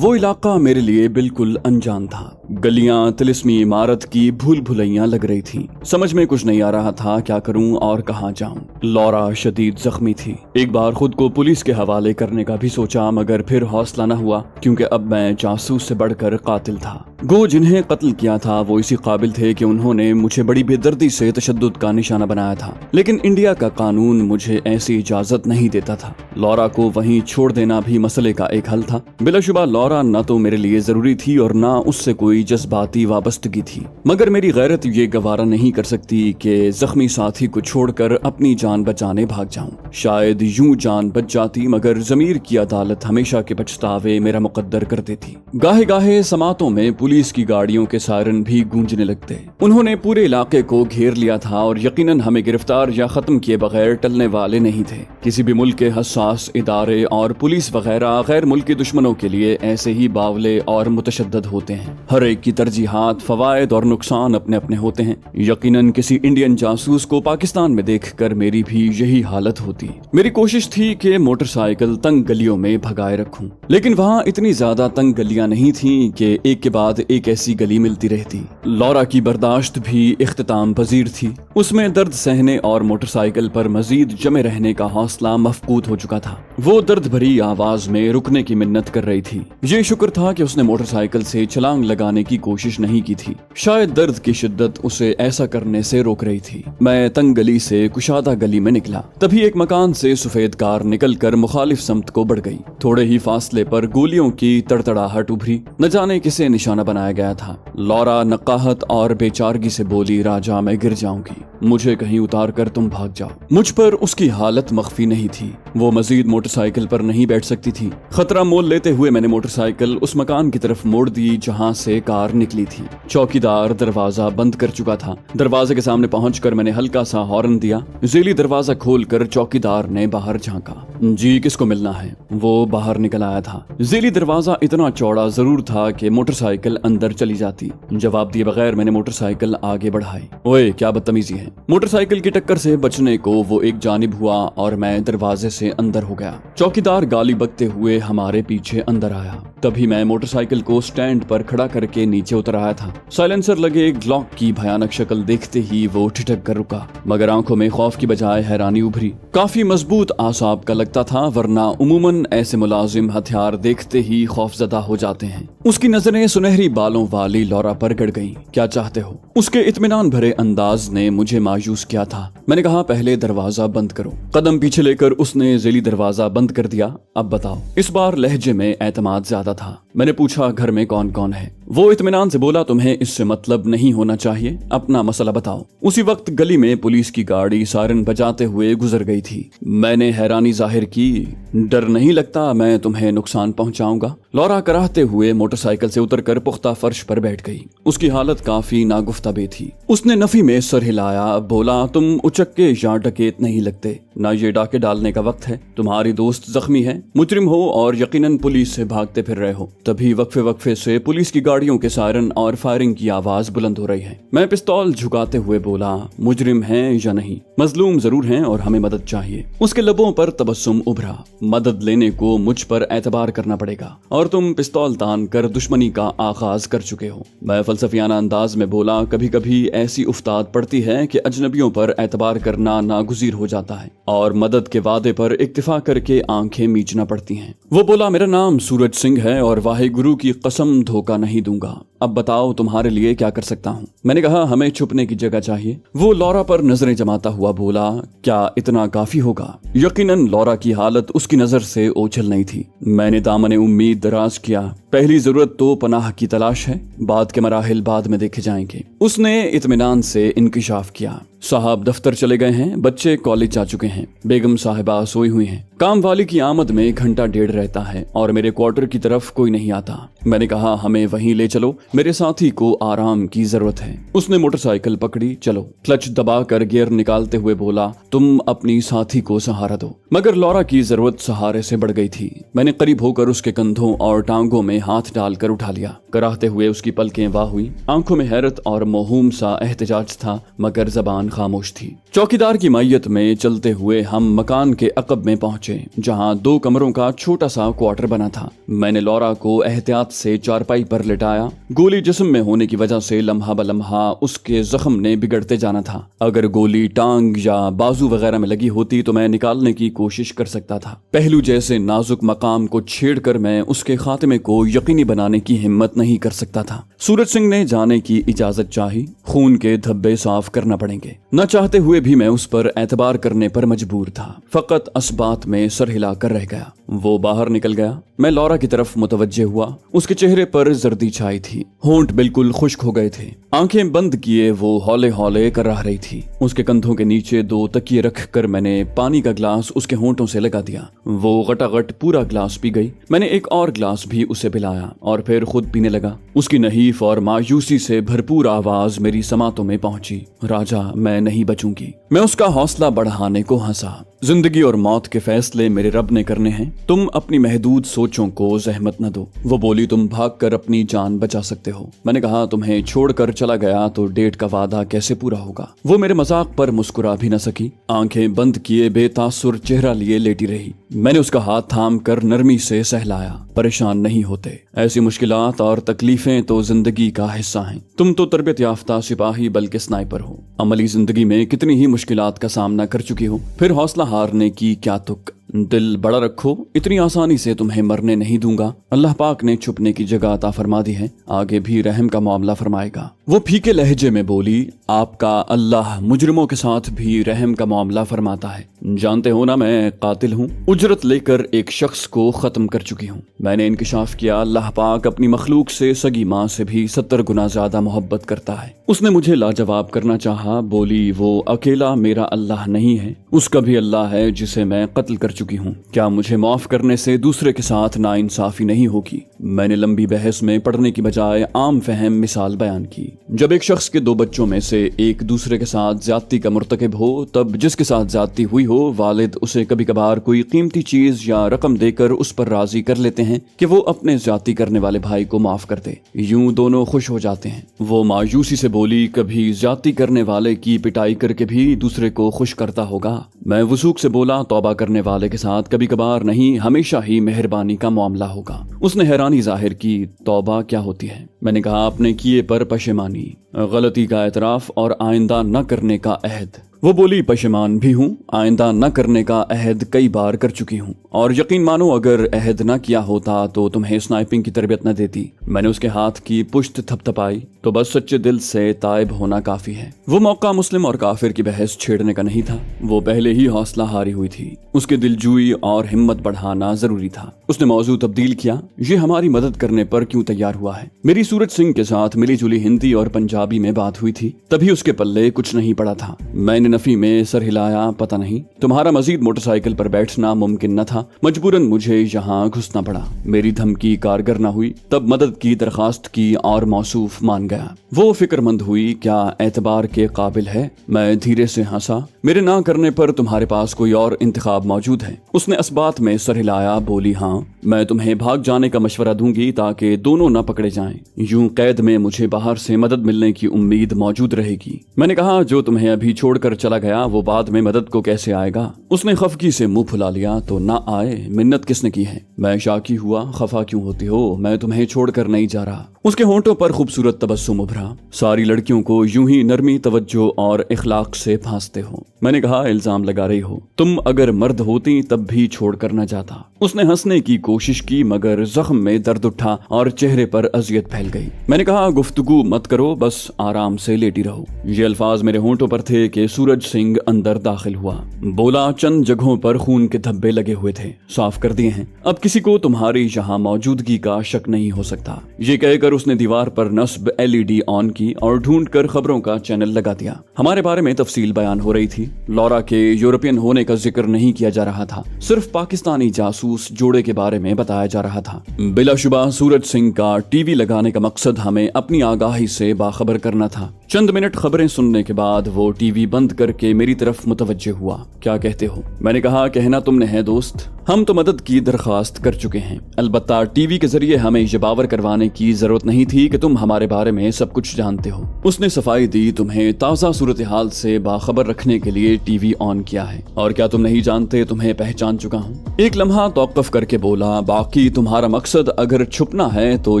वो इलाका मेरे लिए बिल्कुल अनजान था। गलियां तिलिस्मी इमारत की भूल भुलैया लग रही थी। समझ में कुछ नहीं आ रहा था क्या करूं और कहां जाऊं। लौरा शदीद जख्मी थी। एक बार खुद को पुलिस के हवाले करने का भी सोचा, मगर फिर हौसला न हुआ, क्योंकि अब मैं जासूस से बढ़कर कातिल था। गो जिन्हें कत्ल किया था वो इसी काबिल थे कि उन्होंने मुझे बड़ी बेदर्दी से तशद्दुद का निशाना बनाया था, लेकिन इंडिया का कानून मुझे ऐसी इजाजत नहीं देता था। लौरा को वहीं छोड़ देना भी मसले का एक हल था। बिलाशुबा लौरा न तो मेरे लिए जरूरी थी और न उससे कोई जज्बाती वाबस्तगी थी, मगर मेरी गैरत ये गवारा नहीं कर सकती कि जख्मी साथी को छोड़कर अपनी जान बचाने भाग जाऊं। शायद यूं जान बच जाती, मगर जमीर की अदालत हमेशा के पछतावे मेरा मुकद्दर कर देती। गाहे गाहे समातों में पुलिस की गाड़ियों के सायरन भी गूंजने लगते। उन्होंने पूरे इलाके को घेर लिया था और यकीनन हमें गिरफ्तार या खत्म किए बगैर टलने वाले नहीं थे। किसी भी मुल्क के हसास इदारे और पुलिस वगैरह गैर मुल्की दुश्मनों के लिए ऐसे ही बावले और मुतशद्दद होते हैं। हर एक की तरजीहात, फवायद और नुकसान अपने अपने होते हैं। यकीनन किसी इंडियन जासूस को पाकिस्तान में देखकर मेरी भी यही हालत होती। मेरी कोशिश थी कि मोटरसाइकिल तंग गलियों में भगाए रखूं, लेकिन वहाँ इतनी ज्यादा तंग गलियां नहीं थीं कि एक के बाद एक ऐसी गली मिलती रहती। लौरा की बर्दाश्त भी इख्तिताम पजीर थी। उसमें दर्द सहने और मोटरसाइकिल पर मजीद जमे रहने का हौसला मफकूद हो चुका था। वो दर्द भरी आवाज में रुकने की मिन्नत कर रही थी। ये शुक्र था कि उसने मोटरसाइकिल से छलांग लगाने की कोशिश नहीं की थी। शायद दर्द की शिद्दत उसे ऐसा करने से रोक रही थी। मैं तंग गली से कुशादा गली में निकला। तभी एक मकान से सफेद कार निकलकर मुखालिफ समत को बढ़ गई। थोड़े ही फासले पर गोलियों की तड़तड़ाहट उभरी। न जाने किसे निशाना बनाया गया था। लौरा नक्काहत और बेचारगी से बोली, राजा मैं गिर जाऊंगी, मुझे कहीं उतार कर तुम भाग जाओ। मुझ पर उसकी हालत मख्फी नहीं थी। वो मजीद मोटरसाइकिल पर नहीं बैठ सकती थी। खतरा मोल लेते हुए मैंने मोटरसाइकिल उस मकान की तरफ मोड़ दी जहां से कार निकली थी। चौकीदार दरवाजा बंद कर चुका था। दरवाजे के सामने पहुंचकर मैंने हल्का सा हॉर्न दिया। जेली दरवाजा खोलकर चौकीदार ने बाहर झांका। जी किसको मिलना है? वो बाहर निकल आया था। जेली दरवाजा इतना चौड़ा जरूर था कि मोटरसाइकिल अंदर चली जाती। जवाब दिए बगैर मैंने मोटरसाइकिल आगे बढ़ाई। ओए क्या बदतमीजी है। मोटरसाइकिल की टक्कर से बचने को वो एक जानिब हुआ और मैं दरवाजे से अंदर हो गया। चौकीदार गाली बकते हुए हमारे पीछे अंदर आया। तभी मैं मोटरसाइकिल को स्टैंड पर खड़ा करके नीचे उतर आया था। साइलेंसर लगे एक ग्लॉक की भयानक शक्ल देखते ही वो ठिठक कर रुका, मगर आंखों में खौफ की बजाय हैरानी उभरी। काफी मजबूत आसाब का लगता था, वरना उमूमन ऐसे मुलाजिम हथियार देखते ही खौफजदा हो जाते हैं। उसकी नजरें सुनहरी बालों वाली लौरा पर गड़ गईं। क्या चाहते हो? उसके इत्मीनान भरे अंदाज ने मुझे मायूस किया था। मैंने कहा पहले दरवाजा बंद करो। कदम पीछे लेकर उसने जेली दरवाजा बंद कर दिया। अब बताओ। इस बार लहजे में एतमाद ज्यादा था। मैंने पूछा घर में कौन कौन है? वो इत्मीनान से बोला, तुम्हें इससे मतलब नहीं होना चाहिए, अपना मसला बताओ। उसी वक्त गली में पुलिस की गाड़ी सायरन बजाते हुए गुजर गई थी। मैंने हैरानी जाहिर की। डर नहीं लगता मैं तुम्हें नुकसान पहुंचाऊंगा? लौरा कराहते हुए मोटरसाइकिल से उतरकर पुख्ता फर्श पर बैठ गई। उसकी हालत काफी नागुफ्ताबे थी। उसने नफी में सर हिलाया, बोला, तुम उचक्के या डकैत नहीं लगते, ना ये डाके डालने का वक्त है। तुम्हारी दोस्त जख्मी है, मुजरिम हो और यकीनन पुलिस से भागते फिर रहे हो। तभी वक्फे वक्फे से पुलिस की गाड़ियों के सायरन और फायरिंग की आवाज बुलंद हो रही है। मैं पिस्तौल झुकाते हुए बोला, मुजरिम हैं या नहीं? मजलूम जरूर हैं और हमें मदद चाहिए। उसके लबों पर तबस्सुम उभरा। मदद लेने को मुझ पर एतबार करना पड़ेगा और तुम पिस्तौल तान कर दुश्मनी का आगाज कर चुके हो। मैं फलसफियाना अंदाज में बोला, कभी कभी ऐसी उफ्ताद पड़ती है कि अजनबियों पर एतबार करना नागुजीर हो जाता है और मदद के वादे पर इक्तिफा करके आंखें मीचना पड़ती हैं। वो बोला, मेरा नाम सूरज सिंह है और वाहे गुरु की कसम धोखा नहीं दूंगा। अब बताओ तुम्हारे लिए क्या कर सकता हूँ? मैंने कहा हमें छुपने की जगह चाहिए। वो लौरा पर नजरें जमाता हुआ बोला, क्या इतना काफी होगा? यकीनन लौरा की हालत उसकी नजर से ओझल नहीं थी। मैंने दामने उम्मीद दराज किया। पहली जरूरत तो पनाह की तलाश है, बाद के मराहिल बाद में देखे जाएंगे। उसने इत्मीनान से इंकिशाफ किया। साहब दफ्तर चले गए हैं, बच्चे कॉलेज जा चुके हैं, बेगम साहिबा सोई हुई हैं, काम वाली की आमद में घंटा डेढ़ रहता है और मेरे क्वार्टर की तरफ कोई नहीं आता। मैंने कहा हमें वहीं ले चलो, मेरे साथी को आराम की जरूरत है। उसने मोटरसाइकिल पकड़ी। चलो। क्लच दबाकर गियर निकालते हुए बोला, तुम अपनी साथी को सहारा दो। मगर लौरा की जरूरत सहारे से बढ़ गई थी। मैंने करीब होकर उसके कंधों और टांगों में हाथ डालकर उठा लिया। कराहते हुए उसकी पलकें वाह हुई। आंखों में हैरत और मोहूम सा एहतजाज था, मगर जबान खामोश थी। चौकीदार की मैयत में चलते हुए हम मकान के अकब में पहुंचे, जहां 2 कमरों का छोटा सा क्वार्टर बना था। मैंने लौरा को एहतियात से चारपाई पर लिटाया। गोली जिस्म में होने की वजह से लम्हा ब लम्हा उसके जख्म ने बिगड़ते जाना था। अगर गोली टांग या बाजू वगैरह में लगी होती तो मैं निकालने की कोशिश कर सकता था। पहलू जैसे नाजुक मकाम को छेड़कर मैं उसके खात्मे को यकीनी बनाने की हिम्मत नहीं कर सकता था। सूरज सिंह ने जाने की इजाजत चाही। खून के धब्बे साफ करना पड़ेंगे। न चाहते हुए भी मैं उस पर एतबार करने पर मजबूर था। फकत असबात में सर हिला कर रह गया। वो बाहर निकल गया। मैं लौरा की तरफ मुतवज्जे हुआ। उसके चेहरे पर जर्दी छाई थी। होंठ बिल्कुल खुश्क हो गए थे। आंखें बंद किए वो हौले हौले कर रही थी। उसके कंधों के नीचे 2 तकिए रख कर मैंने पानी का ग्लास उसके होंठों से लगा दिया। वो गटागट पूरा ग्लास पी गई। मैंने एक और ग्लास भी उसे पिलाया और फिर खुद पीने लगा। उसकी नहीफ और मायूसी से भरपूर आवाज मेरी समातों में पहुंची, राजा मैं नहीं बचूंगी। मैं उसका हौसला बढ़ाने को हंसा। जिंदगी और मौत के फैसले मेरे रब ने करने हैं। तुम अपनी महदूद सोचों को जहमत न दो। वो बोली, तुम भागकर अपनी जान बचा सकते हो। मैंने कहा, तुम्हें छोड़कर चला गया तो डेट का वादा कैसे पूरा होगा। वो मेरे मजाक पर मुस्कुरा भी न सकी। आंखें बंद किए बेतासुर चेहरा लिए लेटी रही। मैंने उसका हाथ थाम कर नरमी से सहलाया। परेशान नहीं होते, ऐसी मुश्किलात और तकलीफें तो जिंदगी का हिस्सा हैं। तुम तो तरबियत याफ्ता सिपाही बल्कि स्नाइपर हो। अमली जिंदगी में कितनी ही मुश्किलात का सामना कर चुकी हो, फिर हौसला हारने की क्या तुक। दिल बड़ा रखो, इतनी आसानी से तुम्हें मरने नहीं दूंगा। अल्लाह पाक ने छुपने की जगह अता फरमा दी है, आगे भी रहम का मामला फरमाएगा। वो फीके लहजे में बोली, आपका अल्लाह मुजरिमों के साथ भी रहम का मामला फरमाता है। जानते हो ना मैं कातिल हूँ। उजरत लेकर एक शख्स को खत्म कर चुकी हूँ। मैंने इंकिशाफ किया, अल्लाह पाक अपनी मखलूक से सगी माँ से भी 70 गुना ज्यादा मोहब्बत करता है। उसने मुझे लाजवाब करना चाहा। बोली, वो अकेला मेरा अल्लाह नहीं है, उसका भी अल्लाह है जिसे मैं कत्ल कर चुकी हूँ। क्या मुझे माफ करने से दूसरे के साथ नाइंसाफी नहीं होगी? मैंने लंबी बहस में पढ़ने की बजाय आम फहम मिसाल बयान की। जब एक शख्स के 2 बच्चों में से एक दूसरे के साथ ज्यादती का मुर्तकिब हो, तब जिसके साथ ज्यादती हुई हो वालिद उसे कभी कभार कोई कीमती चीज या रकम देकर उस पर राजी कर लेते हैं कि वो अपने ज्यादती करने वाले भाई को माफ कर दे। यूं दोनों खुश हो जाते हैं। वो मायूसी से बोली, कभी ज्यादती करने वाले की पिटाई करके भी दूसरे को खुश करता होगा। मैं वसूक से बोला, तौबा करने वाले के साथ कभी कभार नहीं, हमेशा ही मेहरबानी का मामला होगा। उसने हैरानी जाहिर की, तौबा क्या होती है? मैंने कहा, अपने किए पर पशेमानी, गलती का एतराफ और आइंदा न करने का अहद। वो बोली, पशेमान भी हूँ, आइंदा न करने का अहद कई बार कर चुकी हूँ, और यकीन मानो अगर अहद न किया होता तो तुम्हें स्नाइपिंग की तरबियत न देती। मैंने उसके हाथ की पुश्त थपथपाई, तो बस सच्चे दिल से ताइब होना काफी है। वो मौका मुस्लिम और काफिर की बहस छेड़ने का नहीं था। वो पहले ही हौसला हारी हुई थी। उसके दिलजूई और हिम्मत बढ़ाना जरूरी था। उसने मौजू तब्दील किया, ये हमारी मदद करने पर क्यों तैयार हुआ है? मेरी सूरज सिंह के साथ मिली जुली हिंदी और पंजाबी में बात हुई थी, तभी उसके पल्ले कुछ नहीं पड़ा था। मैंने नफी में सर हिलाया, पता नहीं, तुम्हारा मजीद मोटरसाइकिल पर बैठना मुमकिन न था, मजबूरन मुझे यहाँ घुसना पड़ा। मेरी धमकी कारगर न हुई, तब मदद की दरखास्त की और मौसूफ मान गया। वो फिक्रमंद हुई, क्या एतबार के काबिल है? मैं धीरे से हंसा, मेरे ना करने पर तुम्हारे पास कोई और इंतखाब मौजूद है? उसने इस बात में सर हिलाया। बोली, हाँ, मैं तुम्हें भाग जाने का मशवरा दूंगी ताकि दोनों न पकड़े जाएं। यूं कैद में मुझे बाहर से मदद मिलने की उम्मीद मौजूद रहेगी। मैंने कहा, जो तुम्हें अभी छोड़कर चला गया वो बाद में मदद को कैसे आएगा? उसने खफगी से मुंह फुला लिया, तो ना आए, मिन्नत किसने की है? मैं शाकी हुआ, खफा क्यों होती हो? मैं तुम्हें छोड़कर नहीं जा रहा। उसके होंठों पर खूबसूरत तबस्सुम उभरा। सारी लड़कियों को यूं ही नरमी, तवज्जो और इखलाक से फांसते हो। मैंने कहा, इल्जाम लगा रही हो, तुम अगर मर्द होती तब भी छोड़कर न जाता। उसने हंसने की कोशिश की, मगर जख्म में दर्द उठा और चेहरे पर अजियत फैल गई। मैंने कहा, गुफ्तगू मत करो, बस आराम से लेटी रहो। ये अल्फाज मेरे होंठों पर थे कि सूरज सिंह अंदर दाखिल हुआ। बोला, चंद जगहों पर खून के धब्बे लगे हुए थे, साफ कर दिए हैं। अब किसी को तुम्हारी यहाँ मौजूदगी का शक नहीं हो सकता। ये कहकर उसने दीवार पर नस्ब LED ऑन की और ढूंढकर खबरों का चैनल लगा दिया। हमारे बारे में तफसील बयान हो रही थी। लौरा के यूरोपियन होने का जिक्र नहीं किया जा रहा था, सिर्फ पाकिस्तानी जासूस जोड़े के बारे में बताया जा रहा था। बिलाशुबा सूरज सिंह का टीवी लगाने का मकसद हमें अपनी आगाही से बाखबर करना था। चंद मिनट खबरें सुनने के बाद वो टीवी बंद करके मेरी तरफ मुतवज्जे हुआ। क्या कहते हो? मैंने कहा, कहना तुमने है दोस्त, हम तो मदद की दरख्वास्त कर चुके हैं, अलबत्ता टीवी के जरिए हमें ये बावर करवाने की जरूरत नहीं थी कि तुम हमारे बारे में सब कुछ जानते हो। उसने सफाई दी, तुम्हें ताज़ा सूरत हाल से बाखबर रखने के लिए टीवी ऑन किया है। और क्या तुम नहीं जानते, तुम्हें पहचान चुका हूँ। एक लम्हा तौक़ुफ़ करके बोला, बाकी तुम्हारा मकसद अगर छुपना है तो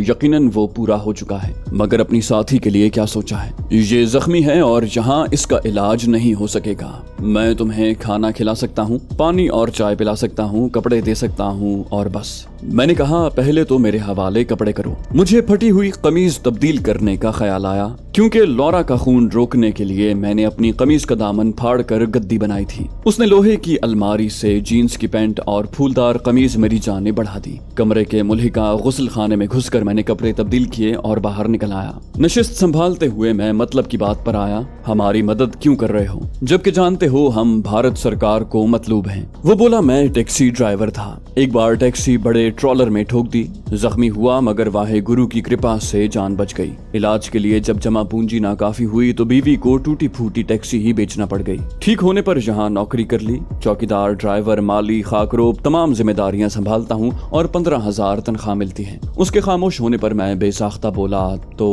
यकीनन वो पूरा हो चुका है, मगर अपनी साथी के लिए क्या सोचा है? ये जख्मी है और यहाँ इसका इलाज नहीं हो सकेगा। मैं तुम्हें खाना खिला सकता हूँ, पानी और चाय पिला सकता हूँ, कपड़े दे सकता हूँ और बस। मैंने कहा, पहले तो मेरे हवाले कपड़े करो। मुझे फटी हुई कमीज तब्दील करने का ख्याल आया, क्योंकि लौरा का खून रोकने के लिए मैंने अपनी कमीज का दामन फाड़ कर गद्दी बनाई थी। उसने लोहे की अलमारी से जीन्स की पैंट और फूलदार कमीज मेरी जाने बढ़ा दी। कमरे के मुल्हिका गुस्ल खाने में घुसकर मैंने कपड़े तब्दील किए और बाहर निकल आया। नशिस्त संभालते हुए मैं मतलब की बात पर आया, हमारी मदद क्यों कर रहे हो, जबकि जानते हो हम भारत सरकार को मतलूब हैं। वो बोला, मैं टैक्सी ड्राइवर था, एक बार टैक्सी बड़े ट्रॉलर में ठोक दी, जख्मी हुआ, मगर वाहे गुरु की कृपा से जान बच गई। इलाज के लिए जब जमा पूंजी नाकाफी हुई तो बीवी को टूटी फूटी टैक्सी ही बेचना पड़ गई। ठीक होने पर यहाँ नौकरी कर ली, चौकीदार, ड्राइवर, माली, खाकरोब तमाम जिम्मेदारियां संभालता हूँ और 15,000 तनख्वाह मिलती है। उसके खामोश होने पर मैं बेसाख्ता बोला, तो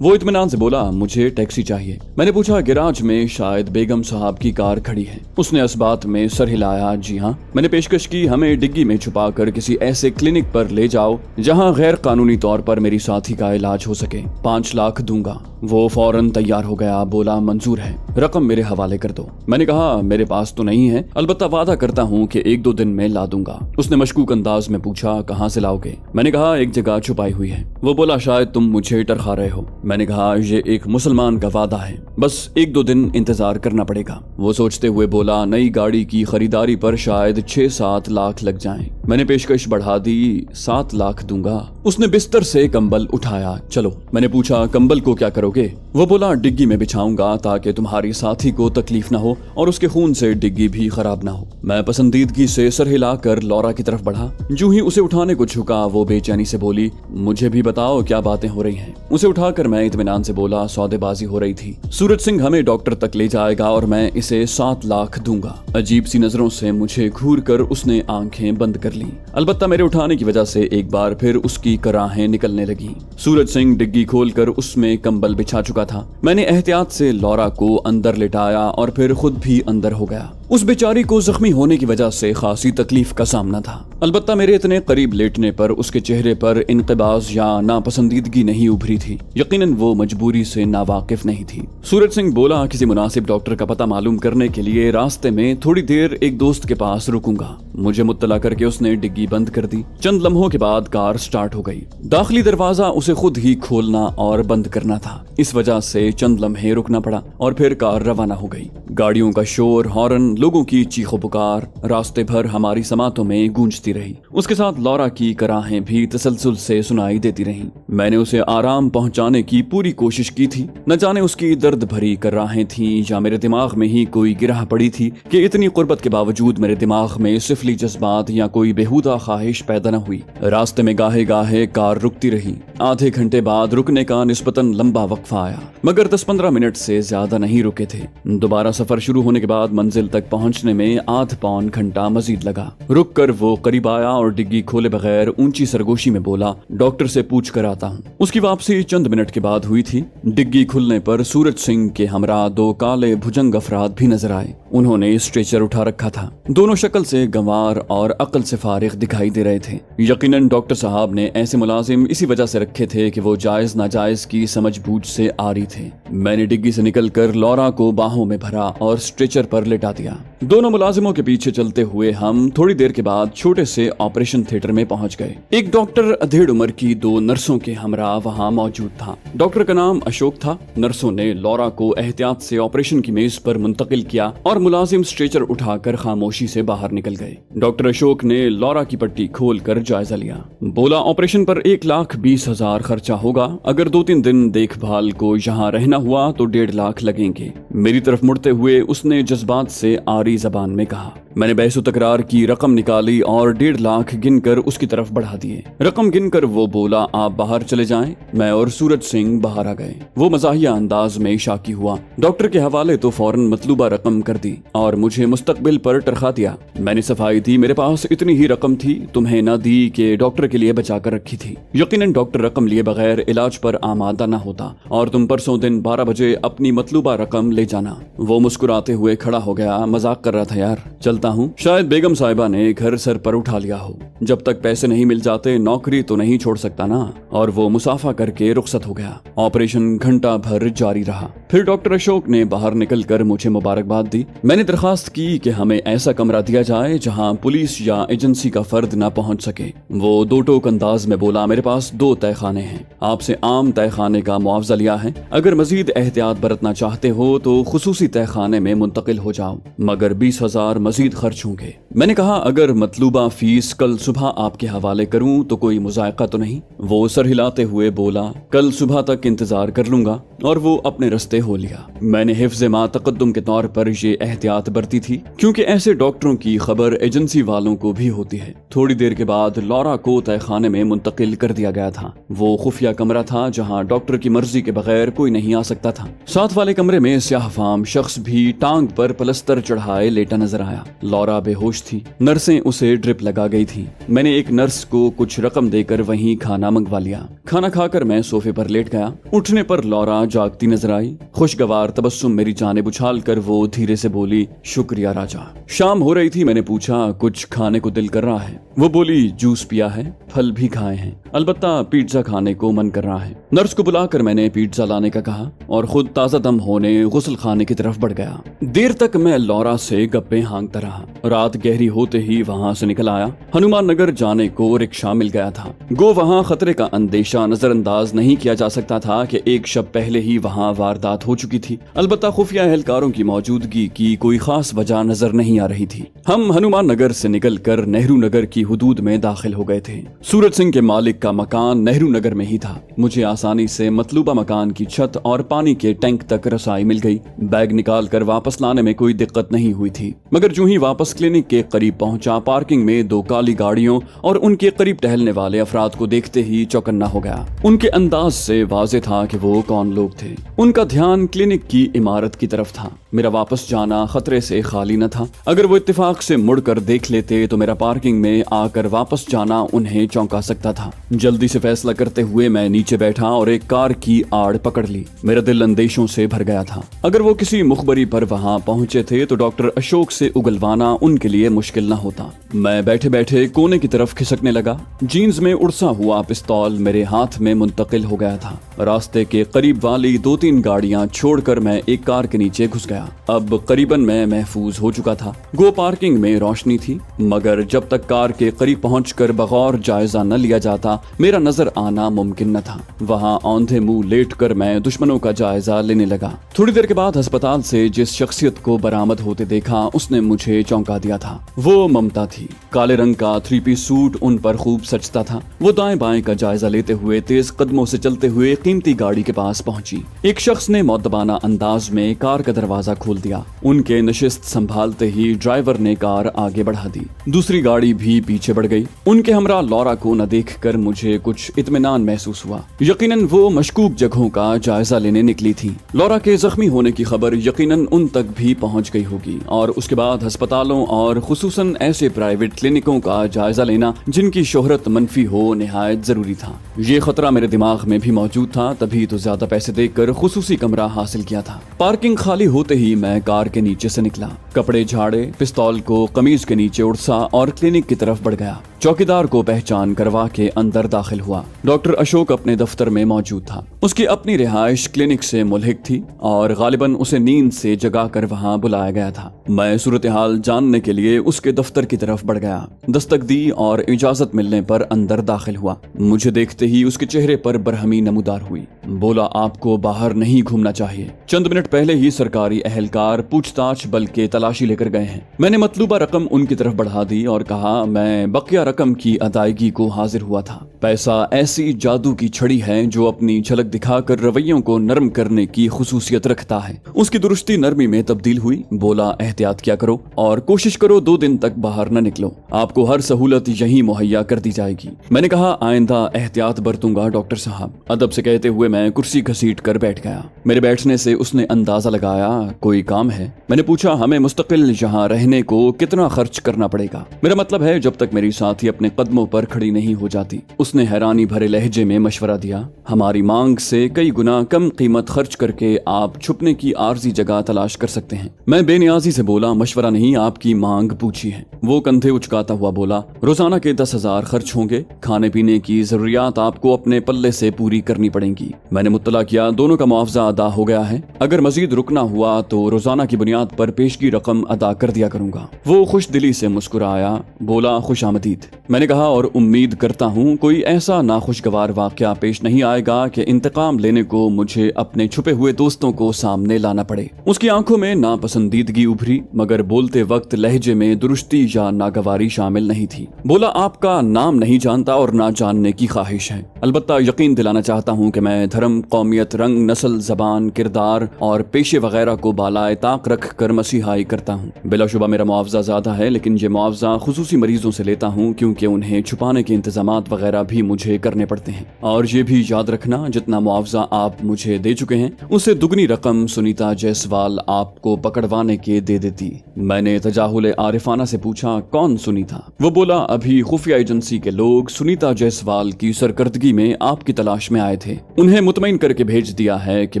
वो इत्मीनान से बोला, मुझे टैक्सी चाहिए। मैंने पूछा, गैराज में शायद बेगम साहब की कार खड़ी है। उसने इस बात में सर हिलाया, जी हाँ। मैंने पेशकश की, हमें डिग्गी में छुपा कर किसी ऐसे क्लिनिक पर ले जाओ जहाँ गैर कानूनी तौर पर मेरी साथी का इलाज हो सके, 5 लाख दूंगा। वो फौरन तैयार हो गया, बोला, मंजूर है, रकम मेरे हवाले कर दो। मैंने कहा, मेरे पास तो नहीं है, अलबत्ता वादा करता हूँ कि 1-2 दिन में ला दूंगा। उसने मशकूक अंदाज में पूछा, कहाँ से लाओगे? मैंने कहा, एक जगह छुपाई हुई है। वो बोला, शायद तुम मुझे टरखा रहे हो। मैंने कहा, ये एक मुसलमान का वादा है, बस 1-2 दिन इंतजार करना पड़ेगा। वो सोचते हुए बोला, नई गाड़ी की खरीदारी पर शायद 6-7 लाख लग जाएं। मैंने पेशकश बढ़ा दी, 7 लाख दूंगा। उसने बिस्तर से कंबल उठाया, चलो। मैंने पूछा, कंबल को क्या करोगे? वो बोला, डिग्गी में बिछाऊंगा ताकि तुम्हारी साथी को तकलीफ ना हो और उसके खून से डिग्गी भी खराब ना हो। मैं पसंदीदगी से सर हिलाकर लौरा की तरफ बढ़ा। जो ही उसे उठाने को झुका, वो बेचैनी से बोली, मुझे भी बताओ क्या बातें हो रही हैं। उसे उठाकर मैं इत्मीनान से बोला, सौदेबाजी हो रही थी, सूरज सिंह हमें डॉक्टर तक ले जाएगा और मैं इसे 7 लाख दूंगा। अजीब सी नजरों से मुझे घूर कर उसने आंखें बंद कर ली। अलबत्ता मेरे उठाने की वजह से एक बार फिर उसकी कराहें निकलने लगी। सूरज सिंह डिग्गी खोलकर उसमें कंबल बिछा चुका था। मैंने एहतियात से लौरा को अंदर लिटाया और फिर खुद भी अंदर हो गया। उस बेचारी को जख्मी होने की वजह से खासी तकलीफ का सामना था। अलबत्ता मेरे इतने करीब लेटने पर उसके चेहरे पर इनक़िबाज़ या नापसंदीदगी नहीं उभरी थी। यकीनन वो मजबूरी से नावाकिफ नहीं थी। सूरज सिंह बोला, किसी मुनासिब डॉक्टर का पता मालूम करने के लिए रास्ते में थोड़ी देर एक दोस्त के पास रुकूंगा। मुझे मुत्तला करके उसने डिग्गी बंद कर दी। चंद लम्हों के बाद कार स्टार्ट हो गई। दाखिली दरवाजा उसे खुद ही खोलना और बंद करना था, इस वजह से चंद लम्हे रुकना पड़ा और फिर कार रवाना हो गई। गाड़ियों का शोर, हॉर्न, लोगों की चीखो पुकार रास्ते भर हमारी समातों में गूंजती रही। उसके साथ लौरा की कराहें भी तसलसल से सुनाई देती रहीं। मैंने उसे आराम पहुंचाने की पूरी कोशिश की थी। न जाने उसकी दर्द भरी कराहें थीं या मेरे दिमाग में ही कोई गिरह पड़ी थी कि इतनी कुर्बत के बावजूद मेरे दिमाग में सिफली जज्बात या कोई बेहुदा ख्वाहिश पैदा न हुई। रास्ते में गाहे गाहे कार रुकती रही। आधे घंटे बाद रुकने का निस्बतन लंबा वक्फा आया, मगर 10-15 मिनट से ज्यादा नहीं रुके थे। दोबारा सफर शुरू होने के बाद मंजिल तक पहुंचने में आध-पौन घंटा मजीद लगा। रुक कर वो करीब आया और डिग्गी खोले बगैर ऊंची सरगोशी में बोला, डॉक्टर से पूछ कर आता हूँ। उसकी वापसी चंद मिनट के बाद हुई थी। डिग्गी खुलने पर सूरज सिंह के हमरा 2 काले भुजंग अफराद भी नजर आए। उन्होंने स्ट्रेचर उठा रखा था। दोनों शक्ल से गंवार और अक्ल से फारिग दिखाई दे रहे थे। यकीनन डॉक्टर साहब ने ऐसे मुलाजिम इसी वजह से रखे थे कि वो जायज नाजायज की समझ बूझ से आरी थे। मैंने डिग्गी से निकलकर लौरा को बाहों में भरा और स्ट्रेचर पर लेटा दिया। दोनों मुलाजिमों के पीछे चलते हुए हम थोड़ी देर के बाद छोटे से ऑपरेशन थिएटर में पहुंच गए। एक डॉक्टर अधेड़ उम्र की 2 नर्सों के हमरा वहां मौजूद था। डॉक्टर का नाम अशोक था। नर्सों ने लौरा को एहतियात से ऑपरेशन की मेज पर मुंतकिल किया और मुलाजिम स्ट्रेचर उठाकर खामोशी से बाहर निकल गए। डॉक्टर अशोक ने लौरा की पट्टी खोलकर जायजा लिया। बोला, ऑपरेशन पर 1,20,000 खर्चा होगा। अगर 2-3 दिन देखभाल को यहाँ रहना हुआ तो 1.5 लाख लगेंगे। मेरी तरफ मुड़ते हुए उसने जज्बात से आरी जबान में कहा। मैंने बहस तकरार की, रकम निकाली और 1.5 लाख गिनकर उसकी तरफ बढ़ा दिए। रकम गिनकर वो बोला, आप बाहर चले जाएं। मैं और सूरज सिंह बाहर आ गए। वो मजाहिया अंदाज में शाकी हुआ। डॉक्टर के हवाले तो फौरन मतलूबा रकम कर दी और मुझे मुस्तकबिल पर टरखा दिया। मैंने सफाई दी, मेरे पास इतनी ही रकम थी, तुम्हें न दी कि डॉक्टर के लिए बचा कर रखी थी। यकीनन डॉक्टर रकम लिए बगैर इलाज पर आमादा न होता और तुम परसों दिन 12 बजे अपनी मतलूबा रकम ले जाना। वो मुस्कुराते हुए खड़ा हो गया। मजाक कर रहा था यार, चलता हूँ। शायद बेगम साहिबा ने घर सर पर उठा लिया हो। जब तक पैसे नहीं मिल जाते नौकरी तो नहीं छोड़ सकता ना। और वो मुसाफा करके रुखसत हो गया। ऑपरेशन घंटा भर जारी रहा। फिर डॉक्टर अशोक ने बाहर निकलकर मुझे मुबारकबाद दी। मैंने दरखास्त की कि हमें ऐसा कमरा दिया जाए जहां पुलिस या एजेंसी का फर्द न पहुंच सके। वो दो टोक अंदाज में बोला, मेरे पास 2 तहखाने हैं, आपसे आम तहखाने का मुआवजा लिया है। अगर मजीद एहतियात बरतना चाहते हो तो खुसूसी तहखाने में मुंतकिल हो जाओ, मगर 20,000 मजीद खर्च होंगे। मैंने कहा, अगर मतलूबा फीस कल सुबह आपके हवाले करूं तो कोई मुजायका तो नहीं? वो सर हिलाते हुए बोला, कल सुबह तक इंतजार कर लूंगा, और वो अपने रस्ते हो लिया। मैंने हिफ्ज़ मा तकद्दुम के तौर पर ये एहतियात बरती थी, क्योंकि ऐसे डॉक्टरों की खबर एजेंसी वालों को भी होती है। थोड़ी देर के बाद लौरा को तहखाने में मुंतकिल कर दिया गया था। वो खुफिया कमरा था जहां डॉक्टर की मर्जी के बगैर कोई नहीं आ सकता था। साथ वाले कमरे में स्याहफाम शख्स भी टांग पर पलस्तर चढ़ाए लेटा नजर आया। लौरा बेहोश थी। नर्सें उसे ड्रिप लगा गई थी। मैंने एक नर्स को कुछ रकम देकर वहीं खाना मंगवा लिया। खाना खाकर मैं सोफे पर लेट गया। उठने पर लौरा जागती नजर आई। खुशगवार तबस्सुम मेरी जानिब उछाल कर वो धीरे से बोली, शुक्रिया राजा। शाम हो रही थी। मैंने पूछा, कुछ खाने को दिल कर रहा है? वो बोली, जूस पिया है, फल भी खाए हैं, अलबत्ता पिज्जा खाने को मन कर रहा है। नर्स को बुलाकर मैंने पिज्जा लाने का कहा और खुद ताजा दम होने गुस्ल खाने की तरफ बढ़ गया। देर तक मैं लौरा से गप्पे हाँकता रहा। रात गहरी होते ही वहाँ से निकल आया। हनुमान नगर जाने को रिक्शा मिल गया था। गो वहाँ खतरे का अंदेशा नजरअंदाज नहीं किया जा सकता था कि एक शब पहले ही वहाँ वारदात हो चुकी थी। अलबत्ता खुफिया एहलकारों की मौजूदगी की कोई खास वजह नजर नहीं आ रही थी। हम हनुमान नगर से निकलकर नेहरू नगर की हुदूद में दाखिल हो गए थे। सूरज सिंह के मालिक का मकान नेहरू नगर में ही था। मुझे आसानी से मतलूबा मकान की छत और पानी के टैंक तक रसाई मिल गई। बैग निकाल कर वापस लाने में कोई दिक्कत नहीं हुई थी, मगर जो ही वापस क्लिनिक के करीब पहुंचा, पार्किंग में 2 काली गाड़ियों और उनके करीब टहलने वाले अफराद को देखते ही चौकन्ना हो गया। उनके अंदाज से वाज़ेह था कि वो कौन लोग थे। उनका ध्यान क्लिनिक की इमारत की तरफ था। मेरा वापस जाना खतरे से खाली न था। अगर वो इत्तेफाक से मुड़कर देख लेते तो मेरा पार्किंग में आकर वापस जाना उन्हें चौंका सकता था। जल्दी से फैसला करते हुए मैं नीचे बैठा और एक कार की आड़ पकड़ ली। मेरा दिल अंदेशों से भर गया था। अगर वो किसी मुखबरी पर वहां पहुंचे थे तो डॉक्टर अशोक से उगलवाना उनके लिए मुश्किल न होता। मैं बैठे बैठे कोने की तरफ खिसकने लगा। जीन्स में उड़सा हुआ पिस्तौल मेरे हाथ में मुंतकिल हो गया था। रास्ते के करीब वाली 2-3 गाड़ियां छोड़कर मैं एक कार के नीचे घुस गया। अब करीबन मैं महफूज हो चुका था। गो पार्किंग में रोशनी थी, मगर जब तक कार के करीब पहुंचकर बगौर जायजा न लिया जाता मेरा नजर आना मुमकिन न था। वहां औंधे मुंह लेटकर मैं दुश्मनों का जायजा लेने लगा। थोड़ी देर के बाद अस्पताल से जिस शख्सियत को बरामद होते देखा उसने मुझे चौंका दिया था। वो ममता थी। काले रंग का 3 पीस सूट उन पर खूब सजता था। वो दाएं बाएं का जायजा लेते हुए तेज कदमों से चलते हुए कीमती गाड़ी के पास पहुंची। एक शख्स ने मौदबाना अंदाज में कार का दरवाजा खोल दिया। उनके नशिस्त संभालते ही ड्राइवर ने कार आगे बढ़ा दी। दूसरी गाड़ी भी पीछे बढ़ गई। उनके हमरा लौरा को न देखकर मुझे कुछ इत्मीनान महसूस हुआ। यकीनन वो मशकूक जगहों का जायजा लेने निकली थी। लौरा के जख्मी होने की खबर यकीनन उन तक भी पहुंच गई होगी और उसके बाद अस्पतालों और खुसूसन ऐसे प्राइवेट क्लिनिकों का जायजा लेना जिनकी शोहरत मनफी हो निहायत जरूरी था। ये खतरा मेरे दिमाग में भी मौजूद था, तभी तो ज्यादा पैसे देकर खुसूसी कमरा हासिल किया था। पार्किंग खाली होते ही मैं कार के नीचे से निकला, कपड़े झाड़े, पिस्तौल को कमीज के नीचे उड़सा और क्लिनिक की तरफ बढ़ गया। चौकीदार को पहचान करवा के अंदर दाखिल हुआ। डॉक्टर अशोक अपने दफ्तर में मौजूद था। उसकी अपनी रिहाइश क्लिनिक से मुल्हिक थी और गालिबन उसे नींद से जगा कर वहाँ बुलाया गया था। मैं सूरत हाल जानने के लिए उसके दफ्तर की तरफ बढ़ गया। दस्तक दी और इजाजत मिलने पर अंदर दाखिल हुआ। मुझे देखते ही उसके चेहरे पर बरहमी नमूदार हुई। बोला, आपको बाहर नहीं घूमना चाहिए। चंद मिनट पहले ही सरकारी अहलकार पूछताछ बल्कि तलाशी लेकर गए हैं। मैंने मतलूबा रकम उनकी तरफ बढ़ा दी और कहा, मैं बकिया रकम की अदायगी को हाजिर हुआ था। पैसा ऐसी जादू की छड़ी है जो अपनी झलक दिखाकर रवैयों को नरम करने की खुसूसियत रखता है। उसकी दुरुस्ती नरमी में तब्दील हुई। बोला, एहतियात क्या करो और कोशिश करो 2 दिन तक बाहर न निकलो, आपको हर सहूलत यहीं मुहैया कर दी जाएगी। मैंने कहा, आइंदा एहतियात बरतूंगा डॉक्टर साहब। अदब से कहते हुए मैं कुर्सी घसीट कर बैठ गया। मेरे बैठने से उसने अंदाजा लगाया कोई काम है। मैंने पूछा, हमें मुस्तकिल यहाँ रहने को कितना खर्च करना पड़ेगा? मेरा मतलब है जब तक मेरी साथी अपने कदमों पर खड़ी नहीं हो जाती। उसने हैरानी भरे लहजे में मशवरा दिया, हमारी मांग से कई गुना कम कीमत खर्च करके आप छुपने की आर्जी जगह तलाश कर सकते हैं। मैं बेनियाजी से बोला, मशवरा नहीं, आपकी मांग पूछी है। वो कंधे उचकाता हुआ बोला, रोजाना के 10,000 खर्च होंगे, खाने पीने की जरूरियात आपको अपने पल्ले से पूरी करनी पड़ेंगी। मैंने मुत्तला किया, दोनों का मुआवजा अदा हो गया है। अगर मजीद रुकना हुआ तो रोजाना की बुनियाद पर पेशगी रकम अदा कर दिया करूंगा। वो खुश दिली से मुस्कुराया, बोला, खुश आमदीद। मैंने कहा, और उम्मीद करता हूँ कोई ऐसा नाखुशगवार वाकया पेश नहीं आएगा कि इंतकाम लेने को मुझे अपने छुपे हुए दोस्तों को सामने लाना पड़े। उसकी आंखों में नापसंदीदगी उभरी, मगर बोलते वक्त लहजे में दुरुस्ती या नागवारी शामिल नहीं थी। बोला, आपका नाम नहीं जानता और ना जानने की ख्वाहिश है। अलबत्ता यकीन दिलाना चाहता हूँ कि मैं धर्म, कौमियत, रंग, नस्ल, जबान, किरदार और पेशे वगैरह को बालाए ताक रख कर मसीहाई करता हूँ। बिलाशुबा मेरा मुआवजा ज्यादा है, लेकिन ये मुआवजा खुसूसी मरीजों से लेता हूँ क्योंकि उन्हें छुपाने के इंतजामात वगैरह भी मुझे करने पड़ते हैं। और ये भी याद रखना, जितना मुआवजा आप मुझे दे चुके हैं उससे दुगनी रकम सुनीता जायसवाल आपको पकड़वाने के दे देती। मैंने तजाहुल आरिफाना से पूछा, कौन सुनीता? वो बोला, अभी खुफिया एजेंसी के लोग सुनीता जायसवाल की सरकर्दगी में आपकी तलाश में आए थे। उन्हें मुतमईन करके भेज दिया है कि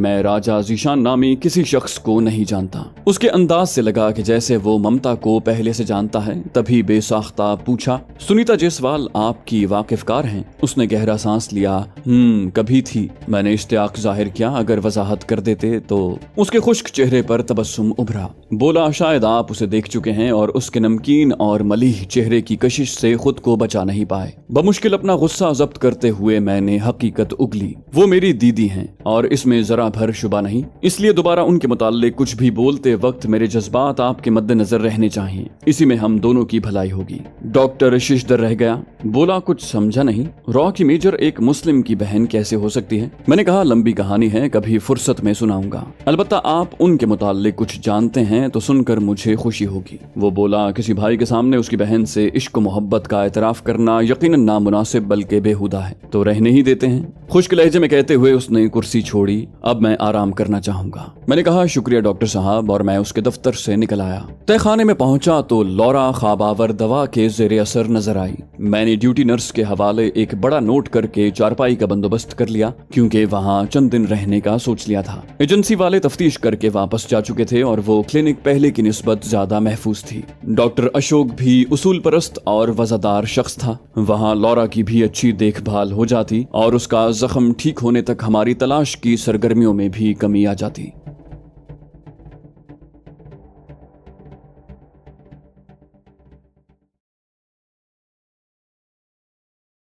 मैं राजा जीशान नामी किसी शख्स को नहीं जानता। उसके अंदाज से लगा कि जैसे वो ममता को पहले से जानता है। तभी बेसाख्ता पूछा, सुनीता जायसवाल आपकी वाकिफकार हैं? उसने गहरा सांस लिया, कभी थी। मैंने इश्तियाक जाहिर किया, अगर वजाहत कर देते तो। उसके खुश्क चेहरे पर तबस्सुम उभरा। बोला, शायद आप उसे देख चुके हैं और उसके नमकीन और मलीह चेहरे की कशिश से खुद को बचा नहीं पाए। बमुश्किल अपना गुस्सा जब्त करते हुए मैंने हकीकत उगली। वो मेरी दीदी हैं और इसमें जरा भर शुबा नहीं, इसलिए दोबारा उनके मुताल्लिक कुछ भी बोलते वक्त मेरे जज्बात आपके मद्देनजर रहने चाहिए। इसी में हम दोनों की भलाई होगी। डॉक्टर शिशदर रह गया। बोला, कुछ समझा नहीं। रॉ की मेजर एक मुस्लिम की बहन कैसे हो सकती है? मैंने कहा, लंबी कहानी है, कभी फुर्सत में सुनाऊंगा। अलबत्ता आप उनके मुताल्लिक कुछ जानते हैं तो सुनकर मुझे खुशी होगी। वो बोला, किसी भाई के सामने उसकी बहन से इश्क मोहब्बत का एतराफ करना यकीनन नामुनासिब बल्कि बेहुदा है, तो रहने ही देते हैं। खुश्क लहजे में कहते हुए उसने कुर्सी छोड़ी। अब मैं आराम करना चाहूंगा। मैंने कहा, शुक्रिया डॉक्टर साहब, और मैं उसके दफ्तर से निकल आया। तहखाने में पहुंचा तो लौरा ख्वाबावर दवा के जेरे असर नजर आई। मैंने ड्यूटी नर्स के हवाले एक बड़ा नोट करके चारपाई का बंदोबस्त कर लिया, क्योंकि वहां चंद दिन रहने का सोच लिया था। एजेंसी वाले तफ्तीश करके वापस जा चुके थे और वो क्लिनिक पहले की निस्बत ज्यादा महफूज थी। डॉक्टर अशोक भी उसूल परस्त और वजादार शख्स था। वहां लौरा की भी अच्छी देखभाल हो जाती और उसका जख्म ठीक होने तक हमारी तलाश की सरगर्मियों में भी कमी आ जाती।